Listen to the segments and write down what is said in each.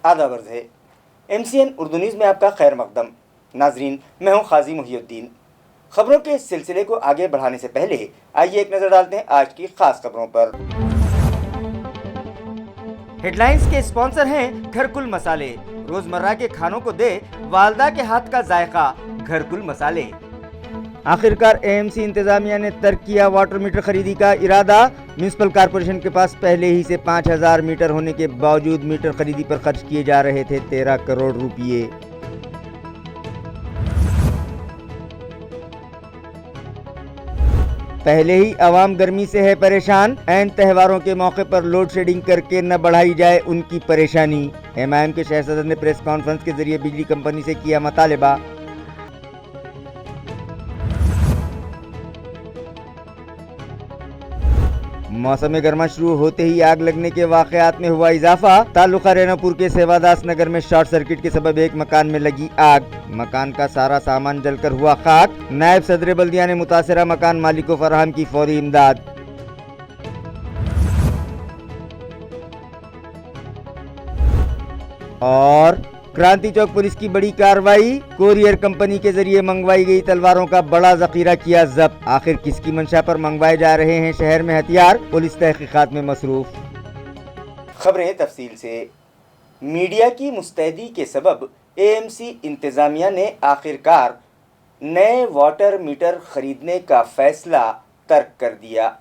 आदाब अर्ज़ है। MCN उर्दू न्यूज़ में आपका खैर मकदम। नाजरीन, मैं हूँ खाजी मुहियुद्दीन। खबरों के इस सिलसिले को आगे बढ़ाने से पहले आइए एक नज़र डालते हैं आज की खास खबरों पर। हेडलाइंस के स्पॉन्सर हैं घरकुल मसाले। रोजमर्रा के खानों को दे वालदा के हाथ का जायका, घरकुल मसाले। आखिरकार AMC इंतजामिया ने तर्क किया वाटर मीटर खरीदी का इरादा। म्यूनिसिपल कॉरपोरेशन के पास पहले ही से 5000 मीटर होने के बावजूद मीटर खरीदी पर खर्च किए जा रहे थे 13 करोड़ रुपये। पहले ही आवाम गर्मी से है परेशान, ऐन त्योहारों के मौके पर लोड शेडिंग करके न बढ़ाई जाए उनकी परेशानी। MIM के शहर सदर ने प्रेस कॉन्फ्रेंस के जरिए बिजली कंपनी से किया मुतालबा। मौसम गर्मा शुरू होते ही आग लगने के वाकयात में हुआ इजाफा। ताल्लुका रेनापुर के सेवादास नगर में शॉर्ट सर्किट के सबब एक मकान में लगी आग। मकान का सारा सामान जलकर हुआ खाक। नायब सदर बल्दिया ने मुतासरा मकान मालिक को फराहम की फौरी इमदाद। और क्रांति चौक पुलिस की बड़ी कार्रवाई, कोरियर कंपनी के जरिए मंगवाई गई तलवारों का बड़ा जखीरा किया जब्त। आखिर किसकी मंशा पर मंगवाए जा रहे हैं शहर में हथियार, पुलिस तहकीकात में मसरूफ। खबरें तफसील से। मीडिया की मुस्तैदी के सबब AMC इंतजामिया ने आखिरकार नए वाटर मीटर खरीदने का फैसला तर्क कर दिया,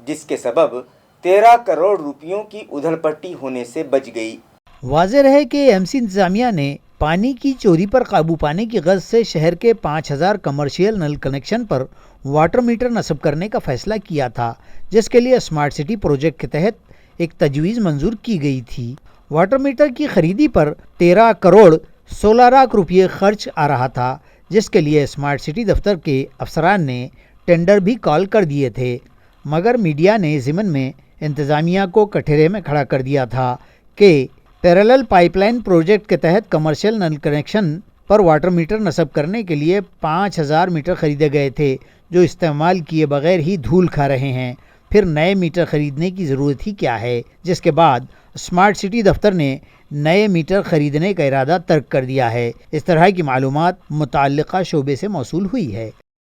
जिसके सबब 13 करोड़ रुपयों की उधल पट्टी होने से बच गई। वाज़ेह है कि AMC इंतजामिया ने पानी की चोरी पर काबू पाने की गर्ज से शहर के 5000 कमर्शियल नल कनेक्शन पर वाटर मीटर नस्ब करने का फैसला किया था, जिसके लिए स्मार्ट सिटी प्रोजेक्ट के तहत एक तजवीज़ मंजूर की गई थी। वाटर मीटर की खरीदी पर 13 करोड़ 16 लाख रुपये खर्च आ रहा था, जिसके लिए स्मार्ट सिटी दफ्तर के अफसरान ने टेंडर भी कॉल कर दिए थे, मगर मीडिया ने ज़िमन में इंतजामिया को कठघरे में खड़ा कर दिया था कि पैरेलल पाइपलाइन प्रोजेक्ट के तहत कमर्शियल नल कनेक्शन पर वाटर मीटर नस्ब करने के लिए 5000 मीटर खरीदे गए थे, जो इस्तेमाल किए बगैर ही धूल खा रहे हैं। फिर नए मीटर खरीदने की ज़रूरत ही क्या है, जिसके बाद स्मार्ट सिटी दफ्तर ने नए मीटर खरीदने का इरादा तर्क कर दिया है। इस तरह की मालूमात मुताल्लिका शोबे से मौसूल हुई है।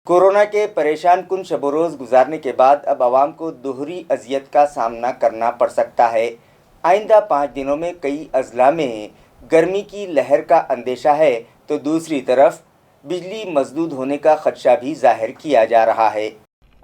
कोरोना के परेशान कुन शब रोज़ गुजारने के बाद अब आवाम को दोहरी अजियत का सामना करना पड़ सकता है। आइंदा 5 दिनों में कई अजला में गर्मी की लहर का अंदेशा है, तो दूसरी तरफ बिजली मजदूद होने का खदशा भी जाहिर किया जा रहा है।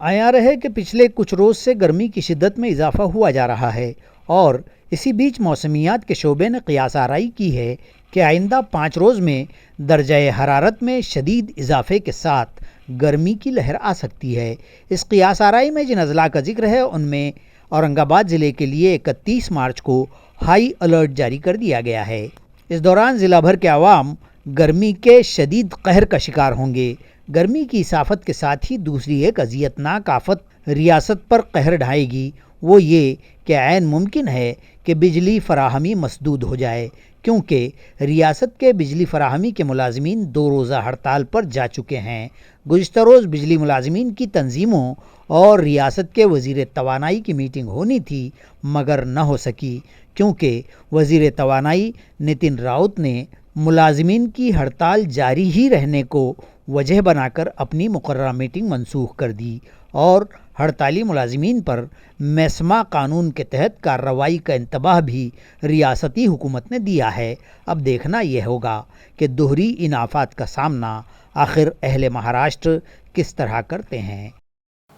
आया रहे कि पिछले कुछ रोज़ से गर्मी की शिद्दत में इजाफा हुआ जा रहा है, और इसी बीच मौसमियात के शोबे ने क़ियास आराई की है कि आइंदा 5 रोज़ में दर्जाए हरारत में शदीद इजाफे के साथ गर्मी की लहर आ सकती है। इस क़ियास आराई में जिन अजला का जिक्र है, उनमें औरंगाबाद ज़िले के लिए 31 मार्च को हाई अलर्ट जारी कर दिया गया है। इस दौरान ज़िला भर के अवाम गर्मी के शदीद कहर का शिकार होंगे। गर्मी की इस आफत के साथ ही दूसरी एक अजियतनाक आफत रियासत पर कहर ढाएगी, वो ये कि ऐन मुमकिन है कि बिजली फराहमी मसदूद हो जाए, क्योंकि रियासत के बिजली फराहमी के मुलाजमीन 2 रोज़ा हड़ताल पर जा चुके हैं। गुज़िश्ता रोज़ बिजली मुलाजमीन की तंजीमों और रियासत के वज़ीर तवानाई की मीटिंग होनी थी, मगर न हो सकी, क्योंकि वज़ीर तवानाई नितिन राउत ने मुलाजमीन की हड़ताल जारी ही रहने को वजह बनाकर अपनी मुकर्ररा मीटिंग मनसूख कर दी और हड़ताली मुलाजमीन पर मैस्मा कानून के तहत कार्रवाई का इंतबाह भी रियासती हुकूमत ने दिया है। अब देखना यह होगा कि दोहरी इन आफात का सामना आखिर अहले महाराष्ट्र किस तरह करते हैं।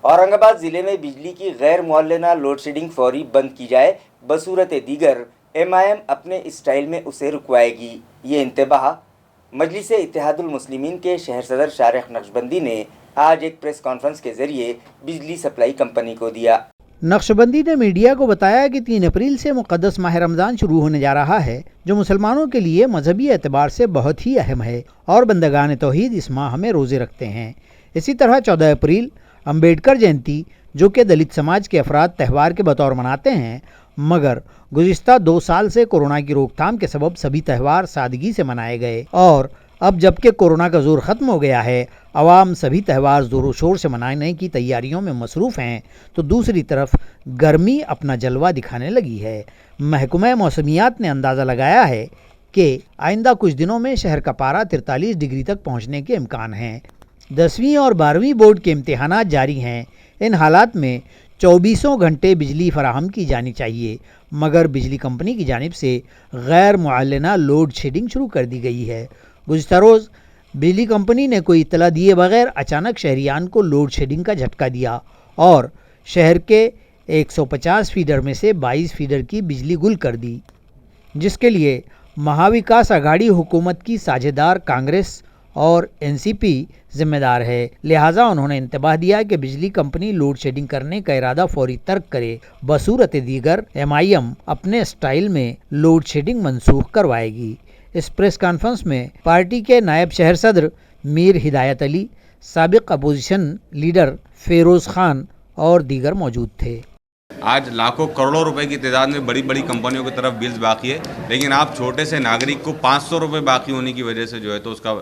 औरंगाबाद ज़िले में बिजली की गैर मुअल्लना लोड शेडिंग फौरी बंद की जाए, बसूरत दीगर MIM अपने स्टाइल में उसे रुकवाएगी। ये इंतबाह मजलिस इत्तेहादुल मुस्लिमीन के शहर सदर शारिक नक्शबंदी ने आज एक प्रेस कॉन्फ्रेंस के जरिए बिजली सप्लाई कंपनी को दिया। नक्शबंदी ने मीडिया को बताया कि 3 अप्रैल से मुक़द्दस माह रमज़ान शुरू होने जा रहा है, जो मुसलमानों के लिए मजहबी एतबार से बहुत ही अहम है, और बंदगान तौहीद इस माह में रोज़े रखते हैं। इसी तरह 14 अप्रैल अम्बेडकर जयंती, जो कि दलित समाज के अफराद त्यौहार के बतौर मनाते हैं, मगर गुज़िश्ता 2 साल से कोरोना की रोकथाम के सबब सभी त्यौहार सादगी से मनाए गए और اب جبکہ کورونا کا زور ختم ہو گیا ہے، عوام سبھی تہوار زور و شور سے منانے کی تیاریوں میں مصروف ہیں، تو دوسری طرف گرمی اپنا جلوہ دکھانے لگی ہے۔ محکمہ موسمیات نے اندازہ لگایا ہے کہ آئندہ کچھ دنوں میں شہر کا پارہ 43 ڈگری تک پہنچنے کے امکان ہیں۔ 10ویں اور 12ویں بورڈ کے امتحانات جاری ہیں۔ ان حالات میں 24 گھنٹے بجلی فراہم کی جانی چاہیے، مگر بجلی کمپنی کی جانب سے غیر معلنہ لوڈ شیڈنگ شروع کر دی گئی ہے۔ گزشتہ روز بجلی کمپنی نے کوئی اطلاع دیے بغیر اچانک شہریان کو لوڈ شیڈنگ کا جھٹکا دیا اور شہر کے 150 فیڈر میں سے 22 فیڈر کی بجلی گل کر دی، جس کے لیے مہاوکاس اگاڑی حکومت کی ساجھیدار کانگریس اور NCP ذمہ دار ہے۔ لہٰذا انہوں نے انتباہ دیا کہ بجلی کمپنی لوڈ شیڈنگ کرنے کا ارادہ فوری ترک کرے۔ بصورت دیگر MIM اپنے اسٹائل میں لوڈ شیڈنگ منسوخ کروائے گی۔ اس پریس کانفرنس میں پارٹی کے نائب شہر صدر میر ہدایت علی، سابق اپوزیشن لیڈر فیروز خان اور دیگر موجود تھے۔ آج لاکھوں کروڑوں روپے کی تعداد میں بڑی بڑی کمپنیوں کی طرف بلز باقی ہے، لیکن آپ چھوٹے سے ناگرک کو 500 روپے باقی ہونے کی وجہ سے جو ہے تو اس کا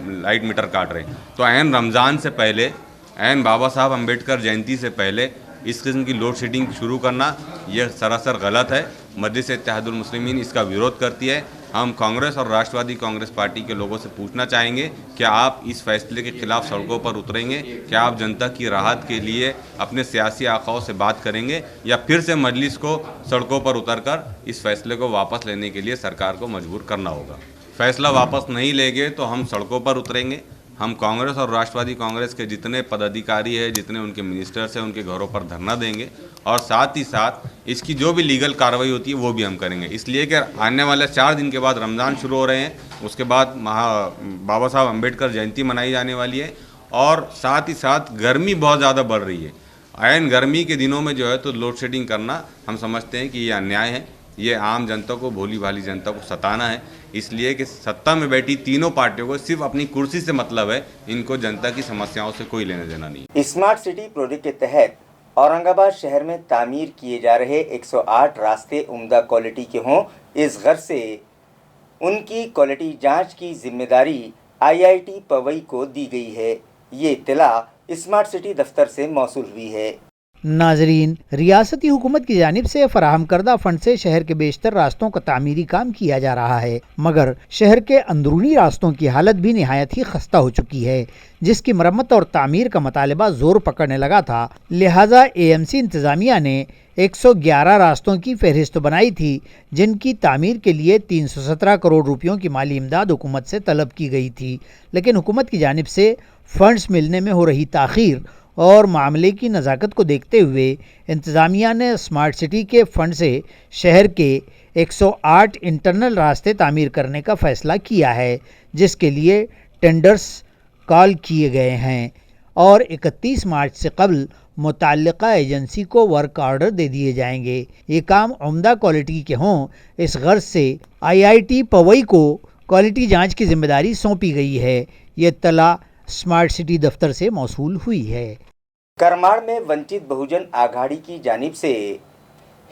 لائٹ میٹر کاٹ رہے ہیں۔ تو عین رمضان سے پہلے، عین بابا صاحب امبیڈکر جینتی سے پہلے اس قسم کی لوڈ شیڈنگ شروع کرنا یہ سراسر غلط ہے۔ مجلس اتحاد المسلمین اس کا ویرودھ کرتی ہے۔ ہم کانگریس اور راشٹروادی کانگریس پارٹی کے لوگوں سے پوچھنا چاہیں گے کہ آپ اس فیصلے کے خلاف سڑکوں پر اتریں گے؟ کیا آپ جنتا کی راحت کے لیے اپنے سیاسی آقاؤں سے بات کریں گے، یا پھر سے مجلس کو سڑکوں پر اتر کر اس فیصلے کو واپس لینے کے لیے سرکار کو مجبور کرنا ہوگا؟ فیصلہ واپس نہیں لیں گے تو ہم سڑکوں پر اتریں گے۔ ہم کانگریس اور راشٹروادی کانگریس کے جتنے پدادھیکاری ہیں، جتنے ان کے منسٹرس ہیں، ان کے گھروں پر دھرنا دیں گے، اور ساتھ ہی ساتھ اس کی جو بھی لیگل کارروائی ہوتی ہے وہ بھی ہم کریں گے، اس لیے کہ آنے والے 4 دن کے بعد رمضان شروع ہو رہے ہیں، اس کے بعد بابا صاحب امبیڈکر جینتی منائی جانے والی ہے، اور ساتھ ہی ساتھ گرمی بہت زیادہ بڑھ رہی ہے۔ عین گرمی کے دنوں میں جو ہے تو لوڈ شیڈنگ کرنا ہم سمجھتے ہیں کہ یہ انیائے ہے، یہ عام جنتا کو، بھولی بھالی جنتا کو ستانا ہے، اس لیے کہ ستہ میں بیٹھی تینوں پارٹیوں کو صرف اپنی کرسی سے مطلب ہے، ان کو جنتا کی سمسیاؤں سے کوئی لینا دینا نہیں۔ اسمارٹ سٹی پروجیکٹ کے تحت اورنگ آباد شہر میں تعمیر کیے جا رہے 108 راستے عمدہ کوالٹی کے ہوں، اس غرض سے ان کی کوالٹی جانچ کی ذمہ داری IIT پوئی کو دی گئی ہے۔ یہ اطلاع اسمارٹ سٹی دفتر سے موصول ہوئی ہے۔ ناظرین، ریاستی حکومت کی جانب سے فراہم کردہ فنڈ سے شہر کے بیشتر راستوں کا تعمیری کام کیا جا رہا ہے، مگر شہر کے اندرونی راستوں کی حالت بھی نہایت ہی خستہ ہو چکی ہے، جس کی مرمت اور تعمیر کا مطالبہ زور پکڑنے لگا تھا۔ لہٰذا AMC انتظامیہ نے 111 راستوں کی فہرست بنائی تھی، جن کی تعمیر کے لیے 317 کروڑ روپیوں کی مالی امداد حکومت سے طلب کی گئی تھی، لیکن حکومت کی جانب سے فنڈز ملنے میں ہو رہی تاخیر اور معاملے کی نزاکت کو دیکھتے ہوئے انتظامیہ نے اسمارٹ سٹی کے فنڈ سے شہر کے 108 انٹرنل راستے تعمیر کرنے کا فیصلہ کیا ہے، جس کے لیے ٹینڈرز کال کیے گئے ہیں اور 31 مارچ سے قبل متعلقہ ایجنسی کو ورک آرڈر دے دیے جائیں گے۔ یہ کام عمدہ کوالٹی کے ہوں، اس غرض سے IIT پوئی کو کوالٹی جانچ کی ذمہ داری سونپی گئی ہے۔ یہ اطلاع اسمارٹ سٹی دفتر سے موصول ہوئی ہے۔ کرماڑ میں ونچت بہوجن آگھاڑی کی جانب سے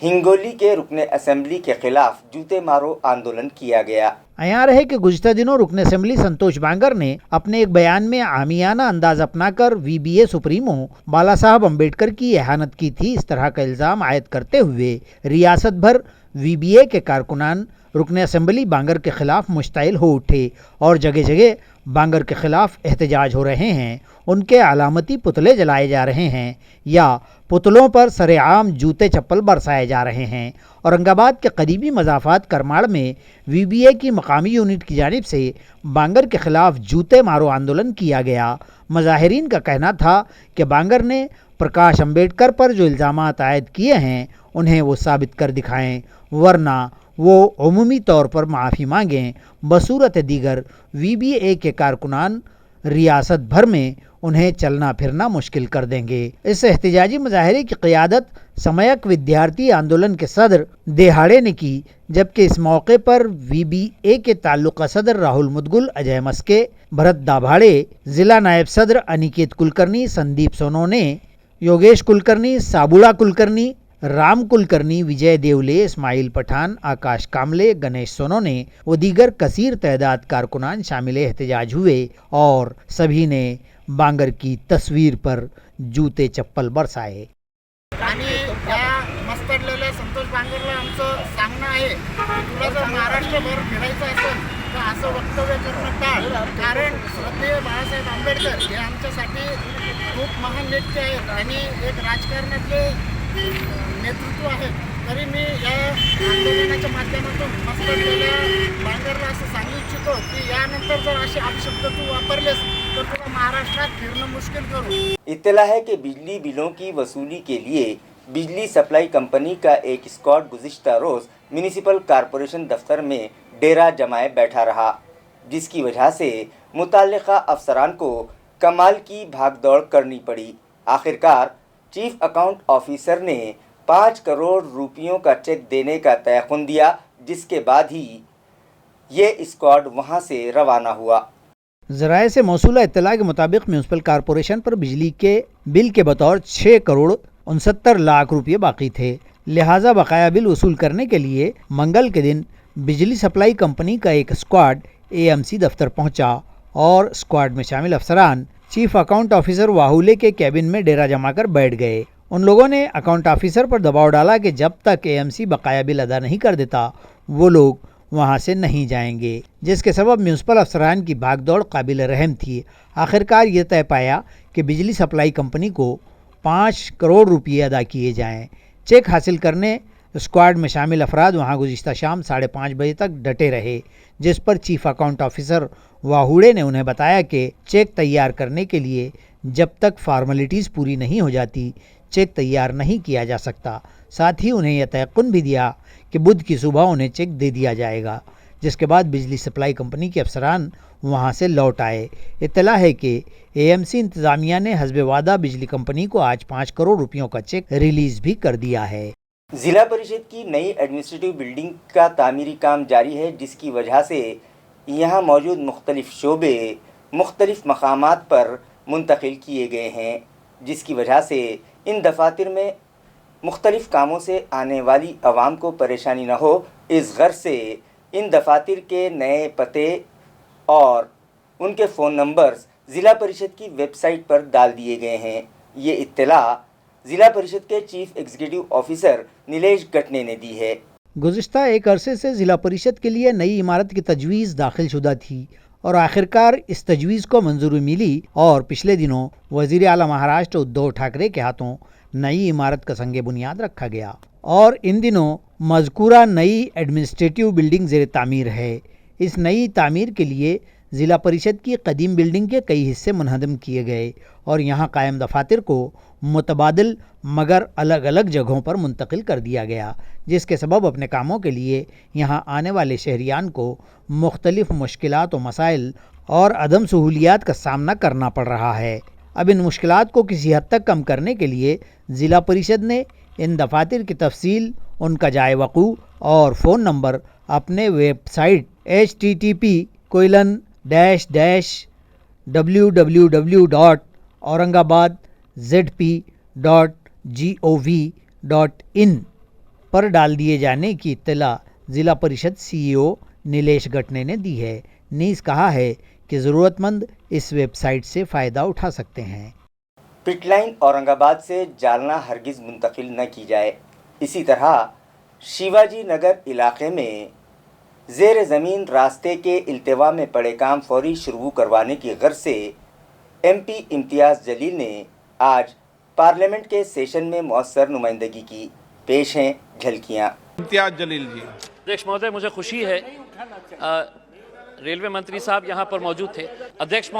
ہنگولی کے رکن اسمبلی کے خلاف جوتے مارو آندولن کیا گیا۔ عیاں رہے کہ گزشتہ دنوں رکن اسمبلی سنتوش بانگر نے اپنے ایک بیان میں عامیانہ انداز اپنا کر VBA سپریمو بالا صاحب امبیڈکر کی اہانت کی تھی۔ اس طرح کا الزام عائد کرتے ہوئے ریاست بھر VBA کے کارکنان رکن اسمبلی بانگر کے خلاف مشتعل ہو اٹھے اور جگہ جگہ بانگر کے خلاف احتجاج ہو رہے ہیں۔ ان کے علامتی پتلے جلائے جا رہے ہیں یا پتلوں پر سر عام جوتے چپل برسائے جا رہے ہیں۔ اورنگ آباد کے قریبی مضافات کرماڑ میں VBA کی مقامی یونٹ کی جانب سے بانگر کے خلاف جوتے مارو آندولن کیا گیا۔ مظاہرین کا کہنا تھا کہ بانگر نے پرکاش امبیڈکر پر جو الزامات عائد کیے ہیں انہیں وہ ثابت کر دکھائیں، ورنہ وہ عمومی طور پر معافی مانگیں۔ بصورت دیگر VBA کے کارکنان ریاست بھر میں انہیں چلنا پھرنا مشکل کر دیں گے۔ اس احتجاجی مظاہرے کی قیادت سمایک ودیارتی آندولن کے صدر دہاڑے نے کی، جبکہ اس موقع پر VBA کے تعلقہ صدر راہل مدگل، اجے مسکے، بھرت دابھاڑے، ضلع نائب صدر انیکیت کلکرنی، سندیپ سونونے، یوگیش کلکرنی، سابوڑا کلکرنی، رام کلکرنی، وجے دیولے، اسماعیل پٹھان، آکاش کاملے، گنیش سونونے و دیگر کثیر تعداد کارکنان شامل احتجاج ہوئے اور سبھی نے بانگر کی تصویر پر جوتے چپل برسائے. आणि या मस्तडलेल्या संतोष बांगरला आमचं सांगणं आहे की तुला जर महाराष्ट्रभर फिरायचं असेल तर असं वक्तव्य करणं टाळ. कारण श्रद्धेय बाळासाहेब आंबेडकर हे आमच्यासाठी खूप महान नेते आहेत आणि एक राजकारणातले नेतृत्व आहेत. तरी मी या आंदोलनाच्या माध्यमातून मस्तडलेल्या बांगरला असं सांगू इच्छितो की यानंतर जर असे अपशब्द तू वापरलेस तो तुला महाराष्ट्रात फिरणं मुश्किल करू. इत्तला है कि बिजली बिलों की वसूली के लिए बिजली सप्लाई कंपनी का एक स्क्वाड गुज़िश्ता रोज़ म्यूनिसिपल कॉरपोरेशन दफ्तर में डेरा जमाए बैठा रहा, जिसकी वजह से मुताल्लिक़ा अफसरान को कमाल की भागदौड़ करनी पड़ी. आखिरकार चीफ अकाउंट ऑफिसर ने 5 करोड़ रुपयों का चेक देने का तयक़ुन दिया, जिसके बाद ही ये स्क्वाड वहाँ से रवाना हुआ. ذرائع سے موصولہ اطلاع کے مطابق میونسپل کارپوریشن پر بجلی کے بل کے بطور 6 کروڑ 69 لاکھ روپے باقی تھے. لہٰذا بقایا بل وصول کرنے کے لیے منگل کے دن بجلی سپلائی کمپنی کا ایک اسکواڈ AMC دفتر پہنچا اور اسکواڈ میں شامل افسران چیف اکاؤنٹ آفیسر واہولے کے کیبن میں ڈیرا جما کر بیٹھ گئے. ان لوگوں نے اکاؤنٹ آفیسر پر دباؤ ڈالا کہ جب تک AMC بقایا بل ادا نہیں کر دیتا وہ لوگ وہاں سے نہیں جائیں گے، جس کے سبب میونسپل افسران کی بھاگ دوڑ قابل رحم تھی. آخرکار یہ طے پایا کہ بجلی سپلائی کمپنی کو 5 کروڑ روپے ادا کیے جائیں. چیک حاصل کرنے اسکواڈ میں شامل افراد وہاں گزشتہ شام 5:30 بجے تک ڈٹے رہے، جس پر چیف اکاؤنٹ آفیسر واہوڑے نے انہیں بتایا کہ چیک تیار کرنے کے لیے جب تک فارمیلٹیز پوری نہیں ہو جاتی چیک تیار نہیں کیا جا سکتا. ساتھ ہی انہیں یہ تیقن بھی دیا کہ بدھ کی صبح انہیں چیک دے دیا جائے گا، جس کے بعد بجلی سپلائی کمپنی کے افسران وہاں سے لوٹ آئے. اطلاع ہے کہ AMC انتظامیہ نے حسب وعدہ بجلی کمپنی کو آج 5 کروڑ روپیوں کا چیک ریلیز بھی کر دیا ہے. ضلع پریشد کی نئی ایڈمنسٹریٹو بلڈنگ کا تعمیری کام جاری ہے، جس کی وجہ سے یہاں موجود مختلف شعبے مختلف مقامات پر منتقل کیے گئے ہیں، جس کی وجہ سے ان دفاتر میں مختلف کاموں سے آنے والی عوام کو پریشانی نہ ہو. اس غرض سے ان دفاتر کے نئے پتے اور ان کے فون نمبرز ضلع پریشد کی ویب سائٹ پر ڈال دیے گئے ہیں. یہ اطلاع ضلع پریشد کے چیف ایگزیکٹو آفیسر نیلیش گٹنے نے دی ہے. گزشتہ ایک عرصے سے ضلع پریشد کے لیے نئی عمارت کی تجویز داخل شدہ تھی اور آخرکار اس تجویز کو منظوری ملی اور پچھلے دنوں وزیر اعلیٰ مہاراشٹر ادھو ٹھاکرے کے ہاتھوں نئی عمارت کا سنگ بنیاد رکھا گیا اور ان دنوں مذکورہ نئی ایڈمنسٹریٹو بلڈنگ زیر تعمیر ہے. اس نئی تعمیر کے لیے ضلع پریشد کی قدیم بلڈنگ کے کئی حصے منہدم کیے گئے اور یہاں قائم دفاتر کو متبادل مگر الگ الگ جگہوں پر منتقل کر دیا گیا، جس کے سبب اپنے کاموں کے لیے یہاں آنے والے شہریان کو مختلف مشکلات و مسائل اور عدم سہولیات کا سامنا کرنا پڑ رہا ہے. اب ان مشکلات کو کسی حد تک کم کرنے کے لیے ضلع پریشد نے ان دفاتر کی تفصیل، ان کا جائے وقوع اور فون نمبر اپنے ویب سائٹ http://www.aurangabadzp.gov.in پر ڈال دیے جانے کی اطلاع ضلع پریشد CEO نیلیش گٹنے نے دی ہے. نیز کہا ہے کہ ضرورت مند اس ویب سائٹ سے فائدہ اٹھا سکتے ہیں. پٹ لائن اورنگ آباد سے جالنہ ہرگز منتقل نہ کی جائے. اسی طرح شیواجی نگر علاقے میں زیر زمین راستے کے التوا میں پڑے کام فوری شروع کروانے کی غرض سے MP امتیاز جلیل نے آج پارلیمنٹ کے سیشن میں مؤثر نمائندگی کی. پیش ہیں جھلکیاں. امتیاز جلیل جی. ادھیکش مہودے، مجھے خوشی ہے ریلوے منتری صاحب یہاں پر موجود تھے. ادھیکش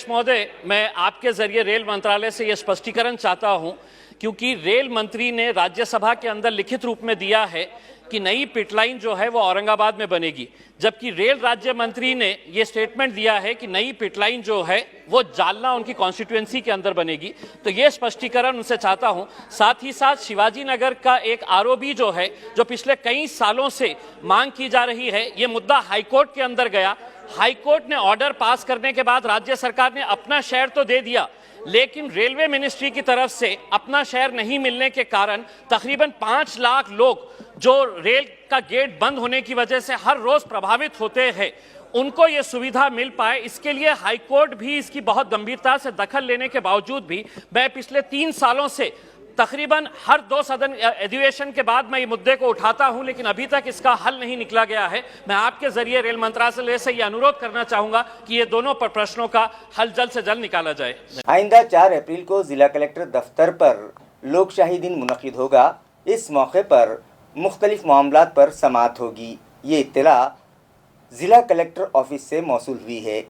مہودے، میں آپ کے ذریعے ریل منترالیہ سے یہ اسپشٹیکرن چاہتا ہوں، کیونکہ ریل منتری نے راجیہ سبھا کے اندر لکھت روپ میں دیا ہے कि नई पिटलाइन जो है वो औरंगाबाद में बनेगी, जबकि रेल राज्य मंत्री ने ये स्टेटमेंट दिया है कि नई पिटलाइन जो है वो जालना उनकी कॉन्स्टिट्यूएंसी के अंदर बनेगी। तो ये स्पष्टीकरण उनसे चाहता हूं। साथ ही साथ शिवाजी नगर का एक आरओबी जो है, जो पिछले कई सालों से मांग की जा रही है, ये मुद्दा हाईकोर्ट के अंदर गया। हाईकोर्ट ने ऑर्डर पास करने के बाद राज्य सरकार ने अपना शेयर तो दे दिया, लेकिन रेलवे मिनिस्ट्री की तरफ से अपना शेयर नहीं मिलने के कारण तकरीबन 5 लाख लोग जो रेल का गेट बंद होने की वजह से हर रोज प्रभावित होते हैं, उनको ये सुविधा मिल पाए, इसके लिए हाईकोर्ट भी इसकी बहुत गंभीरता से दखल लेने के बावजूद भी मैं पिछले 3 सालों से तकरीबन हर 2 सदन अधिवेशन के बाद मैं ये मुद्दे को उठाता हूं, लेकिन अभी तक इसका हल नहीं निकला गया है। मैं आपके जरिए रेल मंत्रालय से ये अनुरोध करना चाहूंगा कि ये दोनों प्रश्नों का हल जल्द से जल्द निकाला जाए। आइंदा 4 अप्रैल को जिला कलेक्टर दफ्तर पर लोकशाही दिन मुनक्किद होगा। इस मौके पर मुख्तलिफ मामलात पर समाअत होगी। ये इत्तला जिला कलेक्टर ऑफिस से मौसूल हुई है।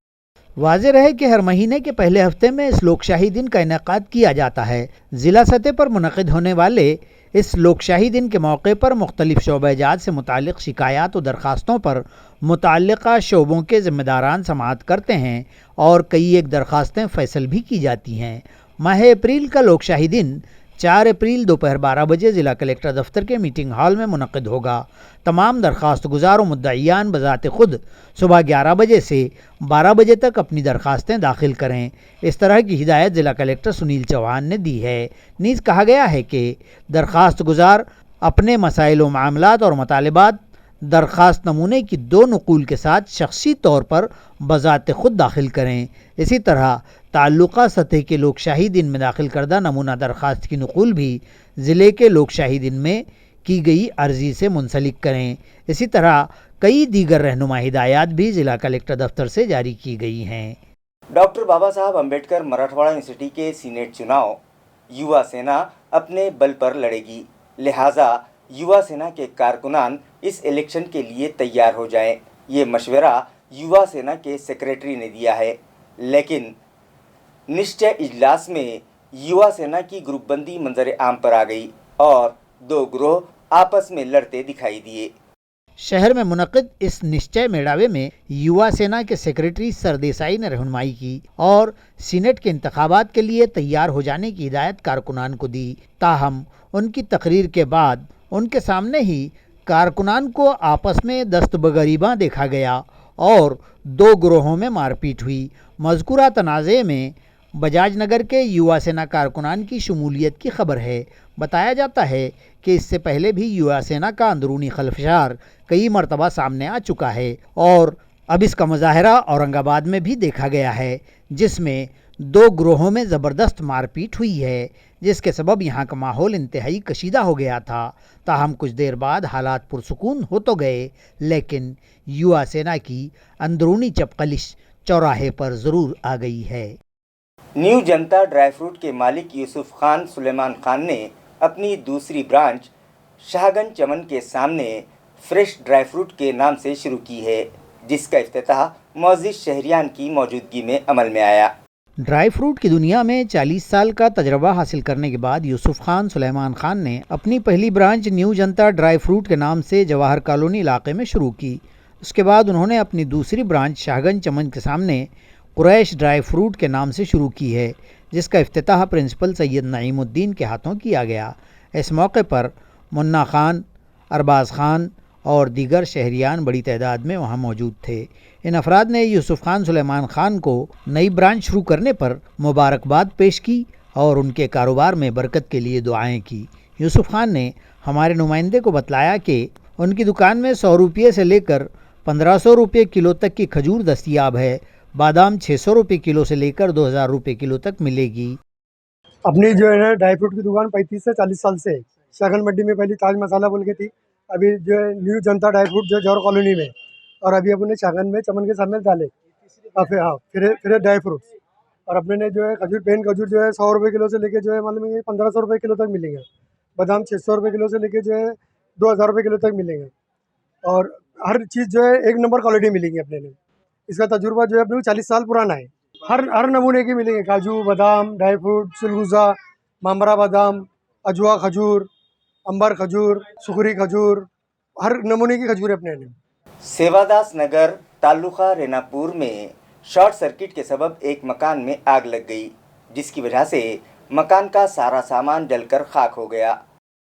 वाज़ेह रहे कि हर महीने के पहले हफ्ते में इस लोकशाही दिन का इनेकाद किया जाता है। ज़िला सतह पर मुनक़िद होने वाले इस लोकशाही दिन के मौके पर मुख्तलिफ शोबेजात से मुतालिक शिकायत और दरख्वास्तों पर मुताल्लिक़ा शोबों के ज़िम्मेदारान समाअत करते हैं और कई एक दरख्वास्तें फ़ैसल भी की जाती हैं। माह अप्रैल का लोकशाही दिन 4 अप्रैल दोपहर 12 बजे ज़िला कलेक्टर दफ्तर के मीटिंग हॉल में मुनक़िद होगा। तमाम दरख्वास्त गुज़ार और मुद्दईयान बज़ाते ख़ुद सुबह 11 बजे से 12 बजे तक अपनी दरख्वास्तें दाखिल करें। इस तरह की हिदायत ज़िला कलेक्टर सुनील चौहान ने दी है। नीज़ कहा गया है कि दरख्वास्त गुज़ार अपने मसाइल व मामलात और मुतालिबात दरख्वास्त नमूने की 2 नक़ूल के साथ शख्सी तौर पर बज़ाते ख़ुद दाखिल करें। इसी तरह ताल्लुक़ा सतह के लोकशाही दिन में दाखिल करदा नमूना दरख्वास्त की नक़ूल भी ज़िले के लोकशाही दिन में की गई अर्ज़ी से मुंसलिक करें। इसी तरह कई दीगर रहनुमा हिदायत भी ज़िला कलेक्टर दफ्तर से जारी की गई हैं। डॉक्टर बाबा साहब अम्बेडकर मराठवाड़ा यूनिवर्सिटी के सीनेट चुनाव युवा सेना अपने बल पर लड़ेगी, लिहाजा युवा सेना के कारकुनान इस इलेक्शन के लिए तैयार हो जाएं। ये मशवरा युवा सेना के सेक्रेटरी ने दिया है, लेकिन निश्चय इजलास में युवा सेना की ग्रुपबंदी मंजर आम पर आ गई और 2 ग्रोह आपस में लड़ते दिखाई दिए। शहर में मुनक़िद इस निश्चय मेड़ावे में युवा सेना के सेक्रेटरी सरदेसाई ने रहनुमाई की और सीनेट के इंतखाबात के लिए तैयार हो जाने की हिदायत कारकुनान को दी। ताहम उनकी तकरीर के बाद उनके सामने ही कारकुनान को आपस में दस्तबगरीबा देखा गया और 2 ग्रोहों में मारपीट हुई। मज़कूरा तनाज़े में बजाज नगर के युवा सेना कारकुनान की शमूलियत की खबर है। बताया जाता है कि इससे पहले भी युवा सेना का अंदरूनी खलफशार कई मरतबा सामने आ चुका है और अब इसका मुजाहरा औरंगाबाद में भी देखा गया है, जिसमें 2 ग्रोहों में ज़बरदस्त मारपीट हुई है, जिसके सबब यहाँ का माहौल इंतहाई कशीदा हो गया था। ताहम कुछ देर बाद हालात पुरसुकून हो तो गए, लेकिन युवा सेना की अंदरूनी चपकलिश चौराहे पर ज़रूर आ गई है। न्यू जनता ड्राई फ्रूट के मालिक यूसुफ खान सुलेमान खान ने अपनी दूसरी ब्रांच शाहगंज चमन के सामने फ्रेश ड्राई फ्रूट के नाम से शुरू की है, जिसका इफ्तिताह मौजूद शहरियान की मौजूदगी में अमल में आया। ड्राई फ्रूट की दुनिया में 40 साल का तजर्बा हासिल करने के बाद यूसुफ खान सुलेमान खान ने अपनी पहली ब्रांच न्यू जनता ड्राई फ्रूट के नाम से जवाहर कॉलोनी इलाके में शुरू की। उसके बाद उन्होंने अपनी दूसरी ब्रांच शाहगंज चमन के सामने कुरैश ड्राई फ्रूट के नाम से शुरू की है, जिसका इफ्तिताह प्रिंसिपल सैयद नईमुद्दीन के हाथों किया गया। इस मौके पर मुन्ना खान, अरबाज खान और दीगर शहरियान बड़ी तादाद में वहां मौजूद थे। इन अफराद ने यूसुफ खान सुलेमान खान को नई ब्रांच शुरू करने पर मुबारकबाद पेश की और उनके कारोबार में बरकत के लिए दुआएं की। यूसुफ खान ने हमारे नुमाइंदे को बतलाया कि उनकी दुकान में 100 रुपये से लेकर 1500 रुपये किलो तक की खजूर दस्तियाब है। बादाम 600 रुपये किलो से लेकर 2000 रुपये किलो तक मिलेगी। अपनी जो है ड्राई फ्रूट की दुकान 35 से 40 साल से शाहगंज मंडी में पहले ताज मसाला बोल के थी, अभी जो है न्यू जनता ड्राई फ्रूट जो जौहर कॉलोनी में, और अभी अपने शाहगंज में चमन के सामने डाले। फिर ड्राई फ्रूट्स और अपने ने जो है खजूर पेन खजूर जो है 100 रुपये किलो से लेके जो है मालूम है 1500 रुपये किलो तक मिलेंगे। बादाम 600 रुपये किलो से लेके जो है 2000 रुपये किलो तक मिलेंगे और हर चीज़ जो है एक नंबर क्वालिटी मिलेगी अपने ने। इसका तजुर्बा जो है अपने 40 साल पुराना है। हर नमूने के मिलेंगे, काजू बादाम, ड्राई फ्रूट, चिलगुजा, मामरा बादाम, अजवा खजूर, अंबर खजूर, सुखरी खजूर हर नमूने की खजूर है अपने यहाँ। सेवादास नगर तालुका रेनापुर में शॉर्ट सर्किट के सबब एक मकान में आग लग गई, जिसकी वजह से मकान का सारा सामान जलकर खाक हो गया।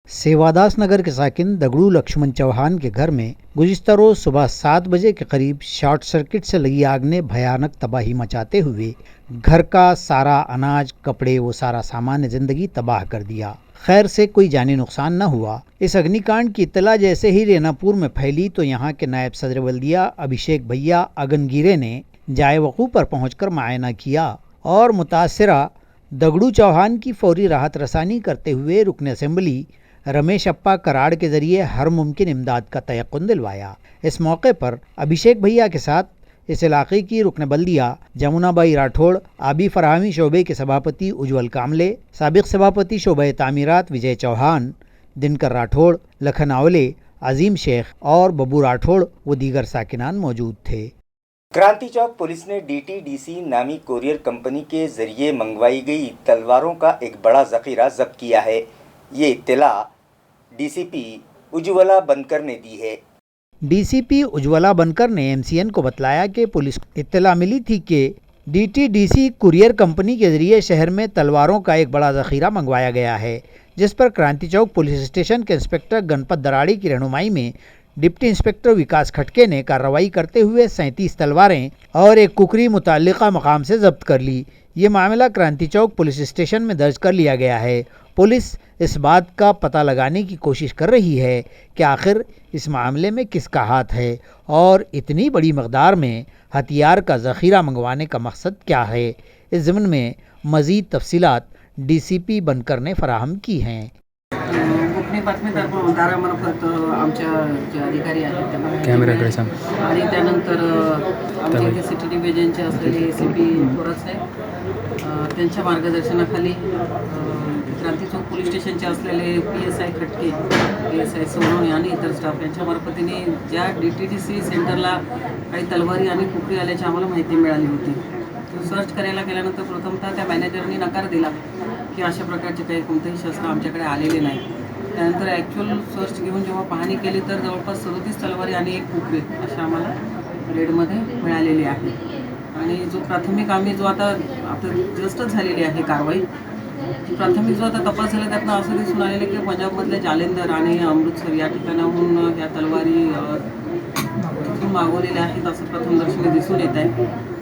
सेवादास नगर के साकिन दगड़ू लक्ष्मण चौहान के घर में गुज़िश्ता रोज सुबह 7 बजे के करीब शॉर्ट सर्किट से लगी आग ने भयानक तबाही मचाते हुए घर का सारा अनाज, कपड़े वो सारा सामान ज़िंदगी तबाह कर दिया। खैर से कोई जानी नुकसान न हुआ। इस अग्निकांड की इत्तला जैसे ही रेनापुर में फैली तो यहाँ के नायब सदर बल्दिया अभिषेक भैया अगनगिरे ने जाए वक़ूफ़ पर पहुँचकर मुआयना किया और मुतासिरा दगड़ू चौहान की फौरी राहत रसानी करते हुए रुकन असेंबली रमेश अप्पा कराड़ के ज़रिए हर मुमकिन इमदाद का तयक़ुन दिलवाया। इस मौके पर अभिषेक भैया के साथ इस इलाके की रुकन बल्दिया जमुनाबाई राठौड़, आबी फराहमी शोबे के सभापति उज्जवल कामले, साबिक सभापति शोबे तामीरात विजय चौहान, दिनकर राठौड़, लखन आवले, अजीम शेख और बब्बू राठौड़ व दीगर साकिनान मौजूद थे। क्रांति चौक पुलिस ने DTDC नामी कोरियर कंपनी के जरिए मंगवाई गई तलवारों का एक बड़ा जखीरा जब्त किया है। ये इत्तला DCP उज्ज्वला बनकर ने दी है। DCP उज्ज्वला बनकर ने MCN को बतलाया कि पुलिस को इत्तला मिली थी कि DTDC कुरियर कंपनी के जरिए शहर में तलवारों का एक बड़ा ज़ख़ीरा मंगवाया गया है, जिस पर क्रांति चौक पुलिस स्टेशन के इंस्पेक्टर गणपत दराड़ी की रहनुमाई में डिप्टी इंस्पेक्टर विकास खटके ने कार्रवाई करते हुए 37 तलवारें और एक कुकरी मुतल्लिका मकाम से जब्त कर ली। ये मामला क्रांति चौक पुलिस स्टेशन में दर्ज कर लिया गया है। पुलिस इस बात का पता लगाने की कोशिश कर रही है कि आखिर इस मामले में किसका हाथ है और इतनी बड़ी मकदार में हथियार का ज़ख़ीरा मंगवाने का मकसद क्या है। इस ज़मन में मज़ीद तफसीलात DCP बनकर ने फराहम की हैं। गोपनीय बातमीदारामार्फत आमच्या जे अधिकारी आहेत त्यांना कॅमेराकडे सांग. आणि त्यानंतर आमच्या इथे सिटी डिव्हिजनचे असलेले ACP थोरात साहेब त्यांच्या मार्गदर्शनाखाली क्रांती चौक पोलीस स्टेशनचे असलेले PSI खटके, PSI सोनवणे आणि इतर स्टाफ यांच्या मार्फतीने ज्या DTDC सेंटरला काही तलवारी आणि कुकरी आल्याची आम्हाला माहिती मिळाली होती, सर्च करायला गेल्यानंतर प्रथमतः त्या मॅनेजरनी नकार दिला की अशा प्रकारचे काही कोणतेही शस्त्र आमच्याकडे आलेले नाही। त्यानंतर ॲक्च्युअल सर्च घेऊन जेव्हा पाहणी केली तर जवळपास 37 तलवारी आणि एक कुकरी अशा आम्हाला रेडमध्ये मिळालेली आहे। आणि जो प्राथमिक आम्ही जो आता जस्टच झालेली आहे कारवाई, प्राथमिक जो आता तपास झाला त्यातनं असं दिसून आलेलं की पंजाबमधले जालंधर आणि अमृतसर या ठिकाणाहून ह्या तलवारी तिथून मागवलेल्या आहेत असं प्रथमदर्शनी दिसून येत आहे।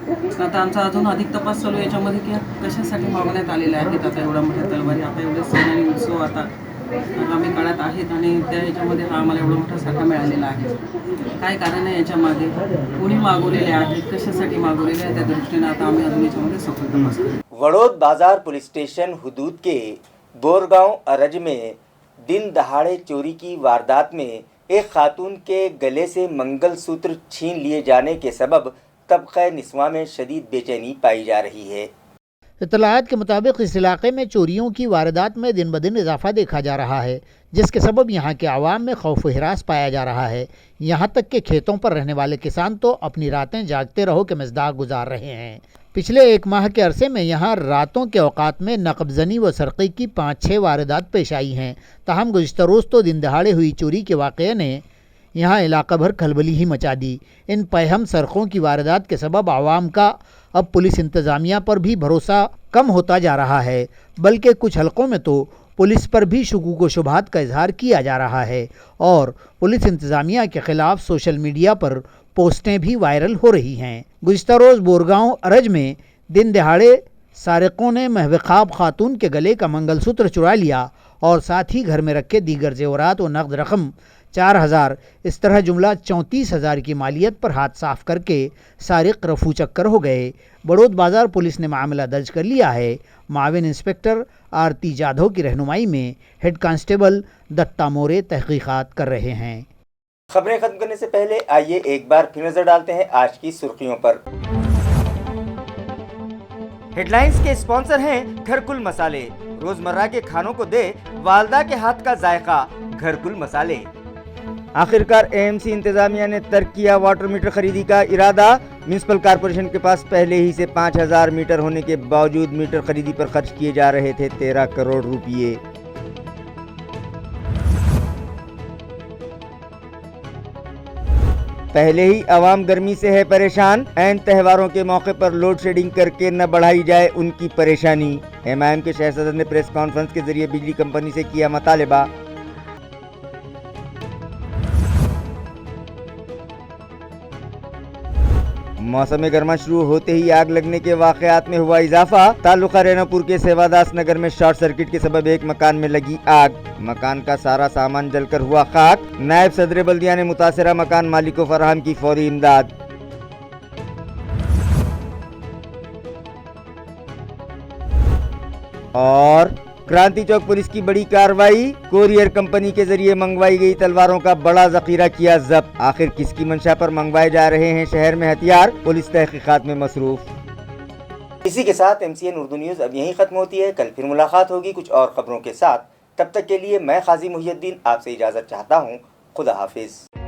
आता आमचा अजून अधिक तपास चालू याच्यामध्ये की कशासाठी मागवण्यात आलेल्या आहेत आता एवढ्या मोठ्या तलवारी, आता एवढे सण आणि उत्सव आता आगामी काळात आहेत आणि त्या याच्यामध्ये हा आम्हाला एवढा मोठा साठा मिळालेला आहे। काय कारण आहे याच्यामध्ये, कोणी मागवलेले आहेत, कशासाठी मागवलेले आहेत, त्या दृष्टीने आता आम्ही अजून याच्यामध्ये सखोल तपास करू। वड़ौद बाजार पुलिस स्टेशन हुदूद के बोरगांव अरज में दिन दहाड़े चोरी की वारदात में एक खातून के गले से मंगलसूत्र छीन लिए जाने के सबब तबक़े निस्वा में शदीद बेचैनी पाई जा रही है। इत्तलात के मुताबिक इस इलाके में चोरियों की वारदात में दिन ब दिन इजाफा देखा जा रहा है, जिसके सबब यहाँ के आवाम में खौफ व हिरास पाया जा रहा है। यहाँ तक कि खेतों पर रहने वाले किसान तो अपनी रातें जागते रहो के मज़दाक गुजार रहे हैं। पिछले 1 माह के अरसे में यहाँ रातों के औकात में नकबजनी व सरक़े की 5-6 वारदात पेश आई हैं। ताहम गुज़िश्ता रोज़ तो दिन दहाड़े हुई चोरी के वाक़ये ने यहाँ इलाका भर खलबली ही मचा दी। इन पैहम सरखों की वारदात के सबब आवाम का अब पुलिस इंतज़ामिया पर भी भरोसा कम होता जा रहा है, बल्कि कुछ हलकों में तो पुलिस पर भी शुकूक व शुबहात का इजहार किया जा रहा है और पुलिस इंतज़ामिया के ख़िलाफ़ सोशल मीडिया पर पोस्टें भी वायरल हो रही हैं। गुज़िश्ता रोज़ बोरगांव अरज में दिन दहाड़े सारिकों ने महव-ए-ख़्वाब खातून के गले का मंगलसूत्र चुरा लिया और साथ ही घर में रखे दीगर जेवरात व नकद रकम 4000 इस तरह जुमला 34,000 की मालियत पर हाथ साफ करके सारिक रफू चक्कर हो गए। बड़ौद बाज़ार पुलिस ने मामला दर्ज कर लिया है। माविन इंस्पेक्टर आरती जाधव की रहनुमाई में हेड कांस्टेबल दत्ता मोरे तहकीकात कर रहे हैं। खबरें खत्म करने से पहले आइए एक बार फिर नजर डालते हैं आज की सुर्खियों पर। हेडलाइंस के स्पॉन्सर हैं घरकुल मसाले। रोजमर्रा के खानों को दे वालदा के हाथ का जायका, घरकुल मसाले। आखिरकार AMC इंतजामिया ने तर्क किया वाटर मीटर खरीदी का इरादा। म्यूनिसिपल कॉरपोरेशन के पास पहले ही से 5000 मीटर होने के बावजूद मीटर खरीदी पर खर्च किए जा रहे थे 13 करोड़ रुपये। पहले ही आवाम गर्मी से है परेशान, ऐन त्योहारों के मौके पर लोड शेडिंग करके न बढ़ाई जाए उनकी परेशानी। एमआईएम के शहर सदर ने प्रेस कॉन्फ्रेंस के जरिए बिजली कंपनी से किया मुतालबा। मौसम गर्मा शुरू होते ही आग लगने के वाकयात में हुआ इजाफा। तालुका रेनापुर के सेवादास नगर में शॉर्ट सर्किट के सबब एक मकान में लगी आग। मकान का सारा सामान जलकर हुआ खाक। नायब सदर बल्दिया ने मुतासरा मकान मालिक को फराहम की फौरी इमदाद। और क्रांति चौक पुलिस की बड़ी कार्रवाई, कोरियर कंपनी के जरिए मंगवाई गई तलवारों का बड़ा जखीरा किया जब्त। आखिर किसकी मंशा पर मंगवाए जा रहे हैं शहर में हथियार, पुलिस तहकीकात में मसरूफ। इसी के साथ MCN उर्दू न्यूज़ अब यहीं खत्म होती है। कल फिर मुलाकात होगी कुछ और खबरों के साथ। तब तक के लिए मैं काजी मुहियुद्दीन आपसे इजाजत चाहता हूँ। खुदा हाफिज।